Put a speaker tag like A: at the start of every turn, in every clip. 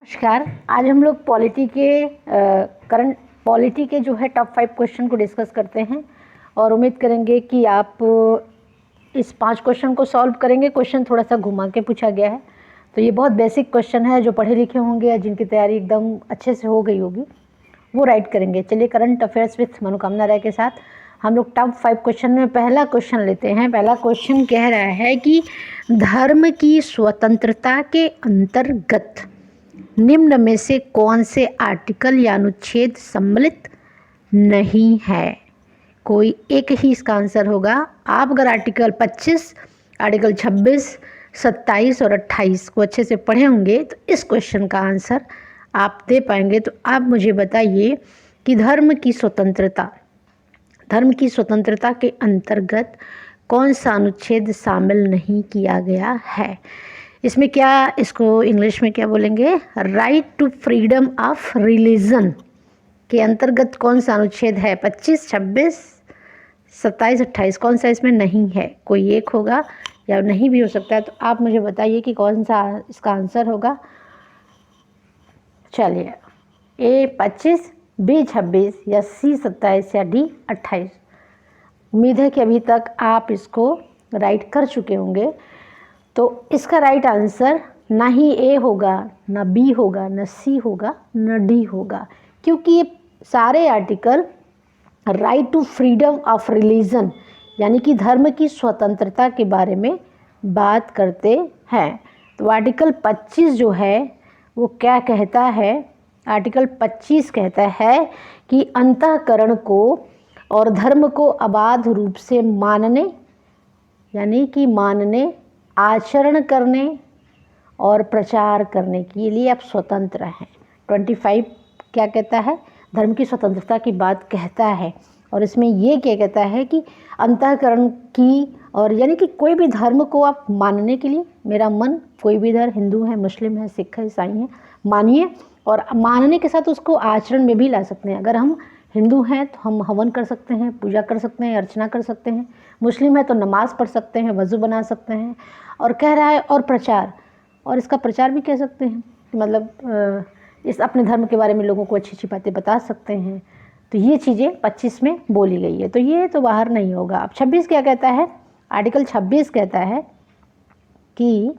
A: नमस्कार। आज हम लोग पॉलिटी के करंट पॉलिटी के जो है टॉप 5 क्वेश्चन को डिस्कस करते हैं और उम्मीद करेंगे कि आप इस 5 क्वेश्चन को सॉल्व करेंगे। क्वेश्चन थोड़ा सा घुमा के पूछा गया है, तो ये बहुत बेसिक क्वेश्चन है। जो पढ़े लिखे होंगे या जिनकी तैयारी एकदम अच्छे से हो गई होगी वो राइट करेंगे। चलिए, करंट अफेयर्स विथ मनोकामना राय के साथ हम लोग टॉप 5 क्वेश्चन में पहला क्वेश्चन लेते हैं। पहला क्वेश्चन कह रहा है कि धर्म की स्वतंत्रता के अंतर्गत निम्न में से कौन से आर्टिकल या अनुच्छेद सम्मिलित नहीं है। कोई एक ही इसका आंसर होगा। आप अगर आर्टिकल 25, आर्टिकल 26, 27 और 28 को अच्छे से पढ़े होंगे तो इस क्वेश्चन का आंसर आप दे पाएंगे। तो आप मुझे बताइए कि धर्म की स्वतंत्रता के अंतर्गत कौन सा अनुच्छेद शामिल नहीं किया गया है। इसमें क्या, इसको इंग्लिश में क्या बोलेंगे, right to freedom of religion के अंतर्गत कौन सा अनुच्छेद है। 25, 26, 27, 28 कौन सा इसमें नहीं है। कोई एक होगा या नहीं भी हो सकता है। तो आप मुझे बताइए कि कौन सा इसका आंसर होगा। चलिए, ए 25, बी 26 या सी 27 या डी 28। उम्मीद है कि अभी तक आप इसको राइट कर चुके होंगे। तो इसका राइट आंसर ना ही ए होगा, ना बी होगा, ना सी होगा, ना डी होगा, क्योंकि ये सारे article right to freedom of religion यानी कि धर्म की स्वतंत्रता के बारे में बात करते हैं। तो आर्टिकल 25 जो है वो क्या कहता है। आर्टिकल 25 कहता है कि अंतःकरण को और धर्म को अबाध रूप से मानने यानी कि मानने, आचरण करने और प्रचार करने के लिए आप स्वतंत्र हैं। 25 क्या कहता है, धर्म की स्वतंत्रता की बात कहता है। और इसमें ये क्या कहता है कि अंतःकरण की, और यानी कि कोई भी धर्म को आप मानने के लिए, मेरा मन कोई भी धर्म, हिंदू है, मुस्लिम है, सिख है, ईसाई है, मानिए। और मानने के साथ उसको आचरण में भी ला सकते हैं। अगर हम हिंदू हैं तो हम हवन कर सकते हैं, पूजा कर सकते हैं, अर्चना कर सकते हैं। मुस्लिम है तो नमाज़ पढ़ सकते हैं, वज़ू बना सकते हैं। और कह रहा है और प्रचार, और इसका प्रचार भी कह सकते हैं, मतलब इस अपने धर्म के बारे में लोगों को अच्छी अच्छी बातें बता सकते हैं। तो ये चीज़ें 25 में बोली गई है, तो ये तो बाहर नहीं होगा। अब 26 क्या कहता है। आर्टिकल 26 कहता है कि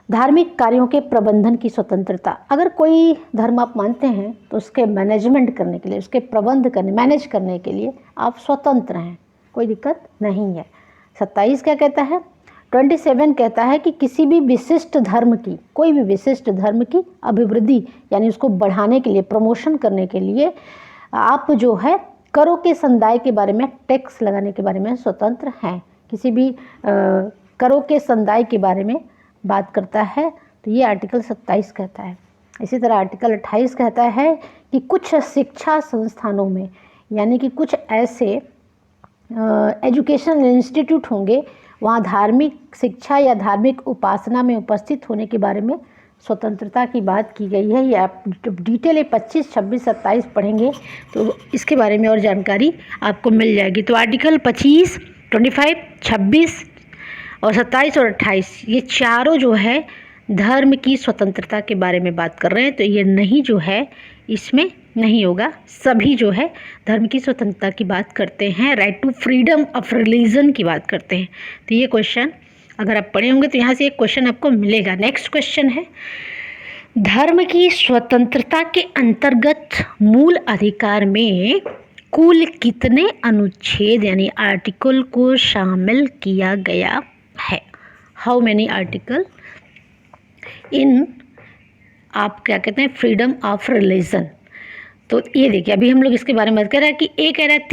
A: धार्मिक कार्यों के प्रबंधन की स्वतंत्रता। अगर कोई धर्म आप मानते हैं तो उसके मैनेजमेंट करने के लिए, उसके प्रबंध करने, मैनेज करने के लिए आप स्वतंत्र हैं, कोई दिक्कत नहीं है। 27 क्या कहता है। 27 कहता है कि किसी भी विशिष्ट धर्म की, कोई भी विशिष्ट धर्म की अभिवृद्धि यानी उसको बढ़ाने के लिए, प्रमोशन करने के लिए आप जो है करों के संदाय के बारे में, टैक्स लगाने के बारे में स्वतंत्र हैं। किसी भी करों के संदाय के बारे में बात करता है, तो ये आर्टिकल 27 कहता है। इसी तरह आर्टिकल 28 कहता है कि कुछ शिक्षा संस्थानों में, यानी कि कुछ ऐसे एजुकेशनल इंस्टीट्यूट होंगे, वहाँ धार्मिक शिक्षा या धार्मिक उपासना में उपस्थित होने के बारे में स्वतंत्रता की बात की गई है। ये आप डिटेल 25, 26, 27 पढ़ेंगे तो इसके बारे में और जानकारी आपको मिल जाएगी। तो आर्टिकल 25, 25, 26 और 27 और 28 ये चारों जो है धर्म की स्वतंत्रता के बारे में बात कर रहे हैं। तो ये नहीं जो है इसमें नहीं होगा। सभी जो है धर्म की स्वतंत्रता की बात करते हैं, right to freedom of religion की बात करते हैं। तो ये क्वेश्चन अगर आप पढ़े होंगे तो यहाँ से एक क्वेश्चन आपको मिलेगा। नेक्स्ट क्वेश्चन है, धर्म की स्वतंत्रता के अंतर्गत मूल अधिकार में कुल कितने अनुच्छेद यानी आर्टिकल को शामिल किया गया है। हाउ मैनी आर्टिकल इन, आप क्या कहते हैं, फ्रीडम ऑफ रिलीजन। तो ये देखिए, अभी हम लोग इसके बारे में बात कर रहे हैं कि ए कह रहा है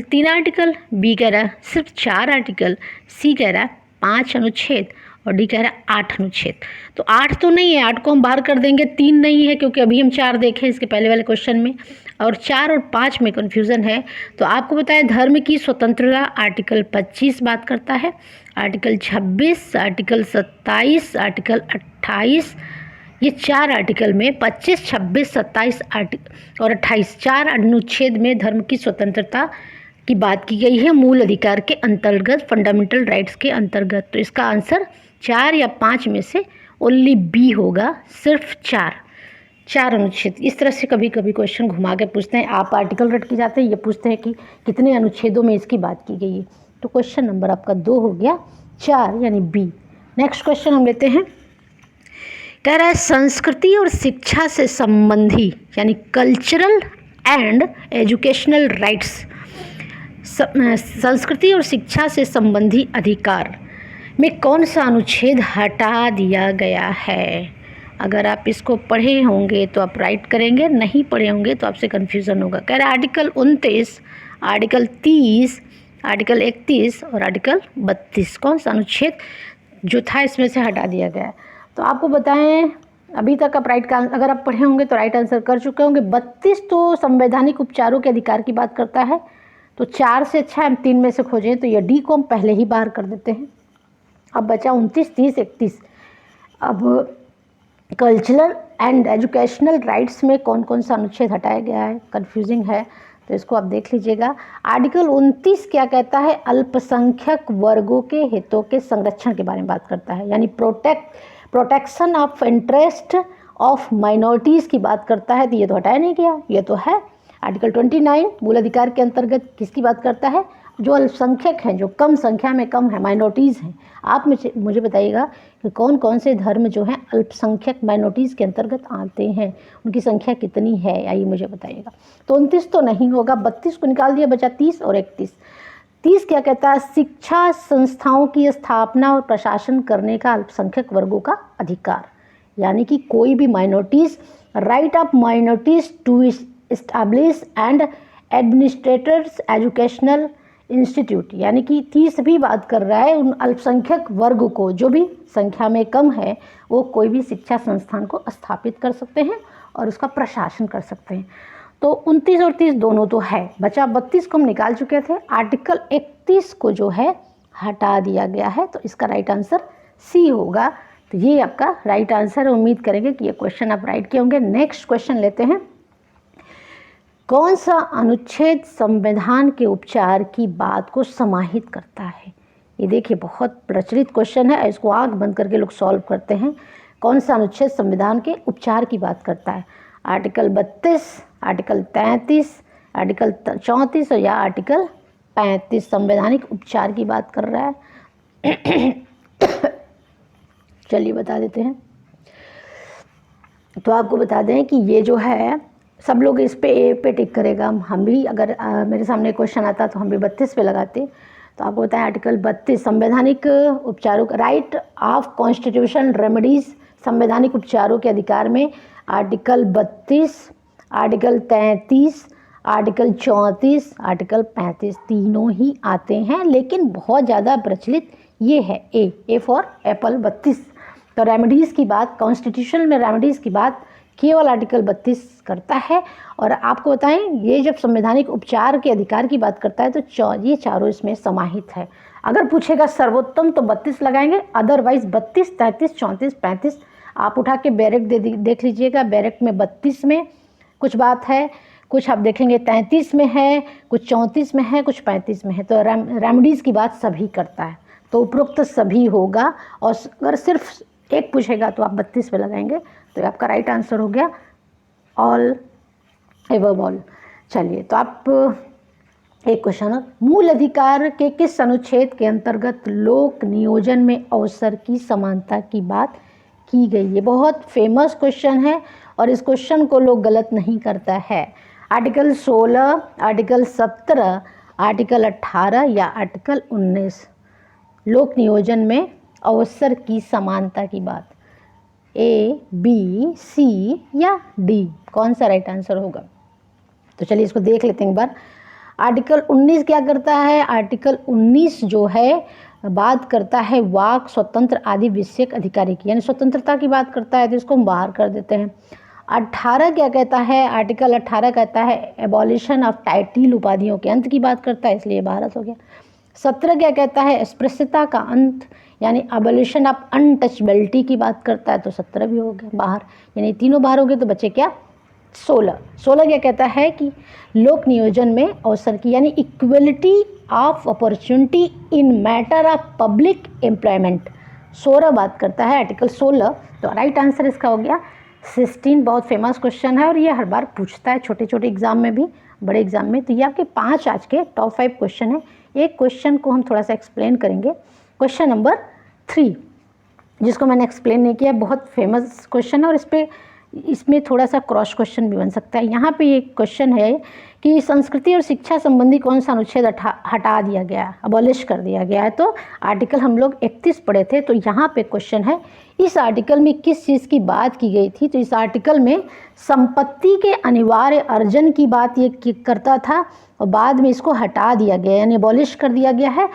A: 3 आर्टिकल, बी कह रहा है सिर्फ 4 आर्टिकल, सी कह रहा है 5 अनुच्छेद और डी कह रहा है 8 अनुच्छेद। तो 8 तो नहीं है, 8 को हम बाहर कर देंगे। 3 नहीं है क्योंकि अभी हम 4 देखे इसके पहले वाले क्वेश्चन में, और 4 और 5 में कन्फ्यूज़न है। तो आपको बताया धर्म की स्वतंत्रता आर्टिकल 25 बात करता है, आर्टिकल 26, आर्टिकल 27, आर्टिकल 28, ये 4 आर्टिकल में 25, 26, 27 और 28 4 अनुच्छेद में धर्म की स्वतंत्रता की बात की गई है मूल अधिकार के अंतर्गत, फंडामेंटल राइट्स के अंतर्गत। तो इसका आंसर 4 या 5 में से ओनली बी होगा, सिर्फ चार अनुच्छेद। इस तरह से कभी कभी क्वेश्चन घुमा के पूछते हैं, आप आर्टिकल रट के जाते हैं, ये पूछते हैं कि कितने अनुच्छेदों में इसकी बात की गई है। तो क्वेश्चन नंबर आपका 2 हो गया, 4 यानी बी। नेक्स्ट क्वेश्चन हम लेते हैं। कह रहा है संस्कृति और शिक्षा से संबंधी यानी कल्चरल एंड एजुकेशनल राइट्स, संस्कृति और शिक्षा से संबंधी अधिकार में कौन सा अनुच्छेद हटा दिया गया है? अगर आप इसको पढ़े होंगे तो आप राइट करेंगे, नहीं पढ़े होंगे तो आपसे कन्फ्यूज़न होगा। कह रहा है आर्टिकल 29, आर्टिकल 30, आर्टिकल 31 और आर्टिकल 32 कौन सा अनुच्छेद जो था इसमें से हटा दिया गया है? तो आपको बताएं, अभी तक आप राइट का, अगर आप पढ़े होंगे तो राइट आंसर कर चुके होंगे। 32 तो संवैधानिक उपचारों के अधिकार की बात करता है, तो 4 से अच्छा हम 3 में से खोजें तो ये डी को हम पहले ही बाहर कर देते हैं। अब बचा 29, 30, 31। अब कल्चरल एंड एजुकेशनल राइट्स में कौन कौन सा अनुच्छेद हटाया गया है, कन्फ्यूजिंग है तो इसको आप देख लीजिएगा। आर्टिकल 29 क्या कहता है? अल्पसंख्यक वर्गों के हितों के संरक्षण के बारे में बात करता है, यानी protection of interest of minorities की बात करता है। तो ये तो हटाया नहीं गया, ये तो है। आर्टिकल 29 मूल अधिकार के अंतर्गत किसकी बात करता है? जो अल्पसंख्यक हैं, जो कम संख्या में कम है, माइनॉरिटीज़ हैं। आप मुझे बताइएगा कि कौन कौन से धर्म जो हैं अल्पसंख्यक माइनॉरिटीज़ के अंतर्गत आते हैं, उनकी संख्या कितनी है, आइए मुझे बताइएगा। तो 29 तो नहीं होगा, 32 को निकाल दिया, बचा 30 और 31। 30 क्या कहता है? शिक्षा संस्थाओं की स्थापना और प्रशासन करने का अल्पसंख्यक वर्गों का अधिकार, यानी कि कोई भी minorities, right of minorities to establish and administrators educational institute, यानी कि 30 भी बात कर रहा है उन अल्पसंख्यक वर्ग को, जो भी संख्या में कम है, वो कोई भी शिक्षा संस्थान को स्थापित कर सकते हैं और उसका प्रशासन कर सकते हैं। तो 29 और 30 दोनों तो है, बचा 32 को हम निकाल चुके थे। आर्टिकल 31 को जो है हटा दिया गया है, तो इसका राइट आंसर सी होगा। तो ये आपका राइट आंसर है। उम्मीद करेंगे कि ये क्वेश्चन आप राइट किए होंगे। नेक्स्ट क्वेश्चन लेते हैं। कौन सा अनुच्छेद संविधान के उपचार की बात को समाहित करता है? ये देखिए बहुत प्रचलित क्वेश्चन है, इसको आंख बंद करके लोग सॉल्व करते हैं। कौन सा अनुच्छेद संविधान के उपचार की बात करता है? आर्टिकल 32, आर्टिकल 33, आर्टिकल 34 और या आर्टिकल 35 संवैधानिक उपचार की बात कर रहा है। चलिए बता देते हैं। तो आपको बता दें कि ये जो है सब लोग इस पे ए पे टिक करेगा। हम भी अगर मेरे सामने क्वेश्चन आता तो हम भी 32 पे लगाते। तो आपको बताएं आर्टिकल 32 संवैधानिक उपचारों का राइट ऑफ कॉन्स्टिट्यूशन रेमेडीज, संवैधानिक उपचारों के अधिकार में आर्टिकल 32, आर्टिकल 33, आर्टिकल 34, आर्टिकल 35 तीनों ही आते हैं, लेकिन बहुत ज़्यादा प्रचलित ये है ए फॉर एप्पल 32। तो रेमेडीज़ की बात, कॉन्स्टिट्यूशन में रेमेडीज़ की बात केवल आर्टिकल 32 करता है। और आपको बताएं ये जब संवैधानिक उपचार के अधिकार की बात करता है तो ये चारों इसमें समाहित है। अगर पूछेगा सर्वोत्तम तो 32 लगाएंगे, अदरवाइज 32, 33, 34, 35 आप उठा के बैरेक्ट देख लीजिएगा। बैरेक्ट में 32 में कुछ बात है, कुछ आप देखेंगे 33 में है, कुछ 34 में है, कुछ 35 में है। तो रेमेडीज़ की बात सभी करता है, तो उपरोक्त सभी होगा। और अगर सिर्फ एक पूछेगा तो आप 32 पे लगाएंगे, तो आपका राइट आंसर हो गया ऑल एबव ऑल। चलिए तो आप एक क्वेश्चन, मूल अधिकार के किस अनुच्छेद के अंतर्गत लोक नियोजन में अवसर की समानता की बात की गई? ये बहुत फेमस क्वेश्चन है और इस क्वेश्चन को लोग गलत नहीं करता है। आर्टिकल 16, आर्टिकल 17, आर्टिकल 18 या आर्टिकल 19 लोक नियोजन में अवसर की समानता की बात, ए, बी, सी या डी, कौन सा राइट आंसर होगा? तो चलिए इसको देख लेते हैं एक बार। आर्टिकल 19 क्या करता है? आर्टिकल 19 जो है बात करता है वाक स्वतंत्र आदि विषयक अधिकारी की, यानी स्वतंत्रता की बात करता है, तो इसको हम बाहर कर देते हैं। 18 क्या कहता है? आर्टिकल 18 कहता है एबॉलिशन ऑफ टाइटिल, उपाधियों के अंत की बात करता है, इसलिए भारत हो गया। 17 क्या कहता है? अस्पृश्यता का अंत, यानी एबॉलिशन ऑफ अनटचबिलिटी की बात करता है, तो 17 भी हो गया बाहर, यानी तीनों बाहर हो गए। तो बचे क्या? 16 क्या कहता है कि लोक नियोजन में अवसर की, यानी equality of opportunity in matter of public employment. 16 बात करता है, आर्टिकल 16। तो राइट आंसर इसका हो गया 16। बहुत फेमस क्वेश्चन है और ये हर बार पूछता है, छोटे छोटे एग्जाम में भी, बड़े एग्जाम में। तो ये आपके 5 आज के टॉप 5 क्वेश्चन है। एक क्वेश्चन को हम थोड़ा सा एक्सप्लेन करेंगे। क्वेश्चन नंबर 3, जिसको मैंने एक्सप्लेन नहीं किया, बहुत फेमस क्वेश्चन है और इसमें थोड़ा सा क्रॉस क्वेश्चन भी बन सकता है। यहाँ पे एक क्वेश्चन है कि संस्कृति और शिक्षा संबंधी कौन सा अनुच्छेद हटा दिया गया, अबॉलिश कर दिया गया है। तो आर्टिकल हम लोग 31 पढ़े थे। तो यहाँ पे क्वेश्चन है, इस आर्टिकल में किस चीज़ की बात की गई थी। तो इस आर्टिकल में संपत्ति के अनिवार्य अर्जन की बात ये करता था और बाद में इसको हटा दिया गया, यानी अबॉलिश कर दिया गया है,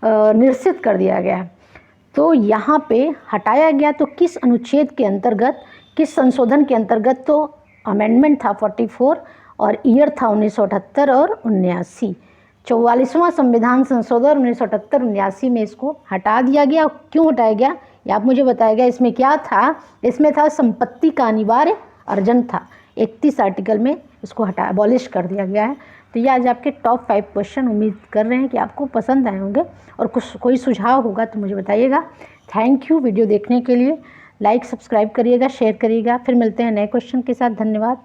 A: निरसित कर दिया गया है। तो यहाँ पे हटाया गया तो किस अनुच्छेद के अंतर्गत, किस संशोधन के अंतर्गत। तो अमेंडमेंट था 44 और ईयर था 1978 और 79। 44वां संविधान संशोधन 1978-79 में इसको हटा दिया गया। क्यों हटाया गया ये आप मुझे बताएगा। इसमें क्या था, इसमें था संपत्ति का अनिवार्य अर्जन था। 31 आर्टिकल में इसको अबॉलिश कर दिया गया है। तो ये आज आपके टॉप 5 क्वेश्चन, उम्मीद कर रहे हैं कि आपको पसंद आए होंगे और कोई सुझाव होगा तो मुझे बताइएगा। थैंक यू वीडियो देखने के लिए। लाइक सब्सक्राइब करिएगा, शेयर करिएगा। फिर मिलते हैं नए क्वेश्चन के साथ। धन्यवाद।